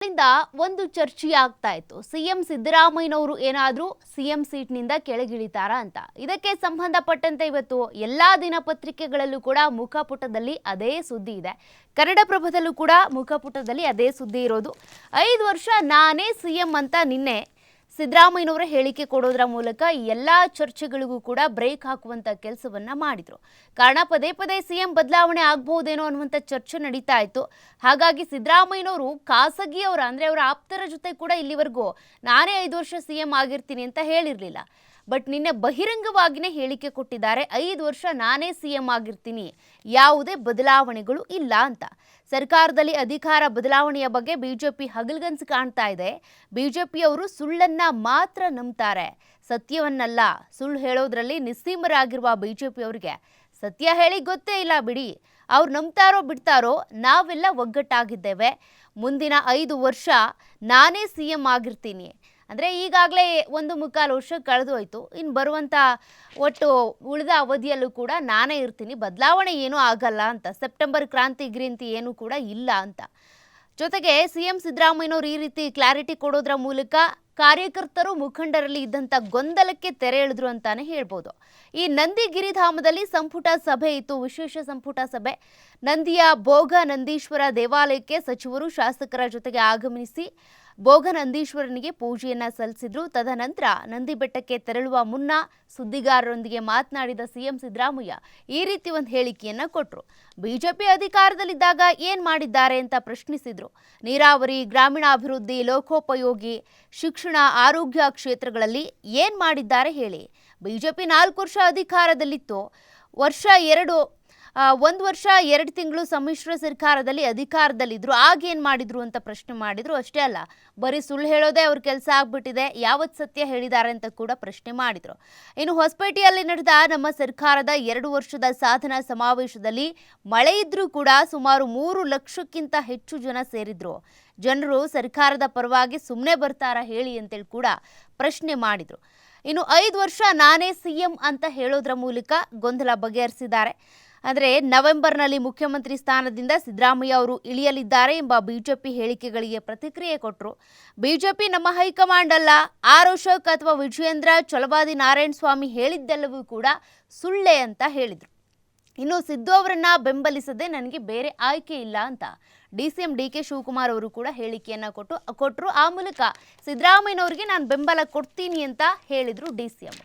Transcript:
ಇಂದ ಒಂದು ಚರ್ಚೆ ಆಗ್ತಾ ಇತ್ತು. ಸಿಎಂ ಸಿದ್ದರಾಮಯ್ಯನವರು ಏನಾದರೂ ಸಿಎಂ ಸೀಟ್ನಿಂದ ಕೆಳಗಿಳಿತಾರಾ ಅಂತ. ಇದಕ್ಕೆ ಸಂಬಂಧಪಟ್ಟಂತೆ ಇವತ್ತು ಎಲ್ಲಾ ದಿನಪತ್ರಿಕೆಗಳಲ್ಲೂ ಕೂಡ ಮುಖಪುಟದಲ್ಲಿ ಅದೇ ಸುದ್ದಿ ಇದೆ. ಕನ್ನಡಪ್ರಭದಲ್ಲೂ ಕೂಡ ಮುಖಪುಟದಲ್ಲಿ ಅದೇ ಸುದ್ದಿ ಇರೋದು. 5 ವರ್ಷ ನಾನೇ ಸಿಎಂ ಅಂತ ನಿನ್ನೆ ಸಿದ್ದರಾಮಯ್ಯನವರ ಹೇಳಿಕೆ ಕೊಡೋದ್ರ ಮೂಲಕ ಎಲ್ಲ ಚರ್ಚೆಗಳಿಗೂ ಕೂಡ ಬ್ರೇಕ್ ಹಾಕುವಂತ ಕೆಲಸವನ್ನ ಮಾಡಿದ್ರು. ಕಾರಣ ಪದೇ ಪದೇ ಸಿಎಂ ಬದಲಾವಣೆ ಆಗಬಹುದೇನೋ ಅನ್ನುವಂಥ ಚರ್ಚೆ ನಡೀತಾ ಇತ್ತು. ಹಾಗಾಗಿ ಸಿದ್ದರಾಮಯ್ಯನವರು ಖಾಸಗಿಯವರ ಅಂದ್ರೆ ಅವರ ಆಪ್ತರ ಜೊತೆ ಕೂಡ ಇಲ್ಲಿವರೆಗೂ ನಾನೇ 5 ವರ್ಷ ಸಿಎಂ ಆಗಿರ್ತೀನಿ ಅಂತ ಹೇಳಿರಲಿಲ್ಲ. ಬಟ್ ನಿನ್ನೆ ಬಹಿರಂಗವಾಗಿಯೇ ಹೇಳಿಕೆ ಕೊಟ್ಟಿದ್ದಾರೆ, 5 ವರ್ಷ ನಾನೇ ಸಿಎಂ ಆಗಿರ್ತೀನಿ, ಯಾವುದೇ ಬದಲಾವಣೆಗಳು ಇಲ್ಲ ಅಂತ. ಸರ್ಕಾರದಲ್ಲಿ ಅಧಿಕಾರ ಬದಲಾವಣೆಯ ಬಗ್ಗೆ ಬಿಜೆಪಿ ಹಗಲ್ಗನ್ಸು ಕಾಣ್ತಾ ಇದೆ. ಬಿಜೆಪಿಯವರು ಸುಳ್ಳನ್ನ ಮಾತ್ರ ನಂಬ್ತಾರೆ, ಸತ್ಯವನ್ನಲ್ಲ. ಸುಳ್ಳು ಹೇಳೋದ್ರಲ್ಲಿ ನಿಸ್ಸೀಮರಾಗಿರುವ ಬಿಜೆಪಿಯವರಿಗೆ ಸತ್ಯ ಹೇಳಿ ಗೊತ್ತೇ ಇಲ್ಲ ಬಿಡಿ. ಅವ್ರು ನಂಬ್ತಾರೋ ಬಿಡ್ತಾರೋ, ನಾವೆಲ್ಲ ಒಗ್ಗಟ್ಟಾಗಿದ್ದೇವೆ. ಮುಂದಿನ 5 ವರ್ಷ ನಾನೇ ಸಿಎಂ ಆಗಿರ್ತೀನಿ ಅಂದರೆ ಈಗಾಗಲೇ 1.25 ವರ್ಷ ಕಳೆದು ಹೋಯಿತು. ಇನ್ನು ಬರುವಂಥ ಒಟ್ಟು ಉಳಿದ ಅವಧಿಯಲ್ಲೂ ಕೂಡ ನಾನೇ ಇರ್ತೀನಿ, ಬದಲಾವಣೆ ಏನೂ ಆಗಲ್ಲ ಅಂತ. ಸೆಪ್ಟೆಂಬರ್ ಕ್ರಾಂತಿ ಗಿರಿಂತಿ ಏನೂ ಕೂಡ ಇಲ್ಲ ಅಂತ. ಜೊತೆಗೆ ಸಿಎಂ ಸಿದ್ದರಾಮಯ್ಯನವರು ಈ ರೀತಿ ಕ್ಲಾರಿಟಿ ಕೊಡೋದ್ರ ಮೂಲಕ ಕಾರ್ಯಕರ್ತರು ಮುಖಂಡರಲ್ಲಿ ಇದ್ದಂಥ ಗೊಂದಲಕ್ಕೆ ತೆರೆ ಎಳೆದ್ರು ಅಂತಾನೆ ಹೇಳ್ಬೋದು. ಈ ನಂದಿ ಗಿರಿಧಾಮದಲ್ಲಿ ಸಂಪುಟ ಸಭೆ ಇತ್ತು, ವಿಶೇಷ ಸಂಪುಟ ಸಭೆ. ನಂದಿಯ ಭೋಗ ನಂದೀಶ್ವರ ದೇವಾಲಯಕ್ಕೆ ಸಚಿವರು ಶಾಸಕರ ಜೊತೆಗೆ ಆಗಮಿಸಿ ಭೋಗ ನಂದೀಶ್ವರನಿಗೆ ಪೂಜೆಯನ್ನ ಸಲ್ಲಿಸಿದ್ರು. ತದನಂತರ ನಂದಿ ಬೆಟ್ಟಕ್ಕೆ ತೆರಳುವ ಮುನ್ನ ಸುದ್ದಿಗಾರರೊಂದಿಗೆ ಮಾತನಾಡಿದ ಸಿಎಂ ಸಿದ್ದರಾಮಯ್ಯ ಈ ರೀತಿ ಒಂದು ಹೇಳಿಕೆಯನ್ನ ಕೊಟ್ಟರು. ಬಿಜೆಪಿ ಅಧಿಕಾರದಲ್ಲಿದ್ದಾಗ ಏನ್ ಮಾಡಿದ್ದಾರೆ ಅಂತ ಪ್ರಶ್ನಿಸಿದ್ರು. ನೀರಾವರಿ, ಗ್ರಾಮೀಣಾಭಿವೃದ್ಧಿ, ಲೋಕೋಪಯೋಗಿ, ಶಿಕ್ಷಣ, ಆರೋಗ್ಯ ಕ್ಷೇತ್ರಗಳಲ್ಲಿ ಏನ್ ಮಾಡಿದ್ದಾರೆ ಹೇಳಿ. ಬಿಜೆಪಿ 4 ವರ್ಷ ಅಧಿಕಾರದಲ್ಲಿತ್ತು. 1 ವರ್ಷ 2 ತಿಂಗಳು ಸಮ್ಮಿಶ್ರ ಸರ್ಕಾರದಲ್ಲಿ ಅಧಿಕಾರದಲ್ಲಿದ್ರು. ಆಗೇನು ಮಾಡಿದ್ರು ಅಂತ ಪ್ರಶ್ನೆ ಮಾಡಿದ್ರು. ಅಷ್ಟೇ ಅಲ್ಲ, ಬರೀ ಸುಳ್ಳು ಹೇಳೋದೇ ಅವ್ರ ಕೆಲಸ ಆಗ್ಬಿಟ್ಟಿದೆ, ಯಾವತ್ತು ಸತ್ಯ ಹೇಳಿದ್ದಾರೆ ಅಂತ ಕೂಡ ಪ್ರಶ್ನೆ ಮಾಡಿದ್ರು. ಇನ್ನು ಹೊಸಪೇಟೆಯಲ್ಲಿ ನಡೆದ ನಮ್ಮ ಸರ್ಕಾರದ 2 ವರ್ಷದ ಸಾಧನಾ ಸಮಾವೇಶದಲ್ಲಿ ಮಳೆ ಇದ್ರೂ ಕೂಡ ಸುಮಾರು 3 ಲಕ್ಷಕ್ಕಿಂತ ಹೆಚ್ಚು ಜನ ಸೇರಿದ್ರು. ಜನರು ಸರ್ಕಾರದ ಪರವಾಗಿ ಸುಮ್ಮನೆ ಬರ್ತಾರಾ ಹೇಳಿ ಅಂತೇಳಿ ಕೂಡ ಪ್ರಶ್ನೆ ಮಾಡಿದ್ರು. ಇನ್ನು 5 ವರ್ಷ ನಾನೇ ಸಿಎಂ ಅಂತ ಹೇಳೋದ್ರ ಮೂಲಕ ಗೊಂದಲ ಬಗೆಹರಿಸಿದ್ದಾರೆ. ಅಂದರೆ ನವೆಂಬರ್ನಲ್ಲಿ ಮುಖ್ಯಮಂತ್ರಿ ಸ್ಥಾನದಿಂದ ಸಿದ್ದರಾಮಯ್ಯ ಅವರು ಇಳಿಯಲಿದ್ದಾರೆ ಎಂಬ ಬಿಜೆಪಿ ಹೇಳಿಕೆಗಳಿಗೆ ಪ್ರತಿಕ್ರಿಯೆ ಕೊಟ್ಟರು. ಬಿಜೆಪಿ ನಮ್ಮ ಹೈಕಮಾಂಡ್ ಅಲ್ಲ, ಆರ್ ಅಶೋಕ್ ಅಥವಾ ವಿಜಯೇಂದ್ರ, ಛಲವಾದಿ ನಾರಾಯಣಸ್ವಾಮಿ ಹೇಳಿದ್ದೆಲ್ಲವೂ ಕೂಡ ಸುಳ್ಳೇ ಅಂತ ಹೇಳಿದರು. ಇನ್ನು ಸಿದ್ದು ಅವರನ್ನ ಬೆಂಬಲಿಸದೆ ನನಗೆ ಬೇರೆ ಆಯ್ಕೆ ಇಲ್ಲ ಅಂತ ಡಿಸಿಎಂ ಡಿಕೆ ಶಿವಕುಮಾರ್ ಅವರು ಕೂಡ ಹೇಳಿಕೆಯನ್ನ ಕೊಟ್ಟರು. ಆ ಮೂಲಕ ಸಿದ್ದರಾಮಯ್ಯನವರಿಗೆ ನಾನು ಬೆಂಬಲ ಕೊಡ್ತೀನಿ ಅಂತ ಹೇಳಿದರು ಡಿಸಿಎಂ.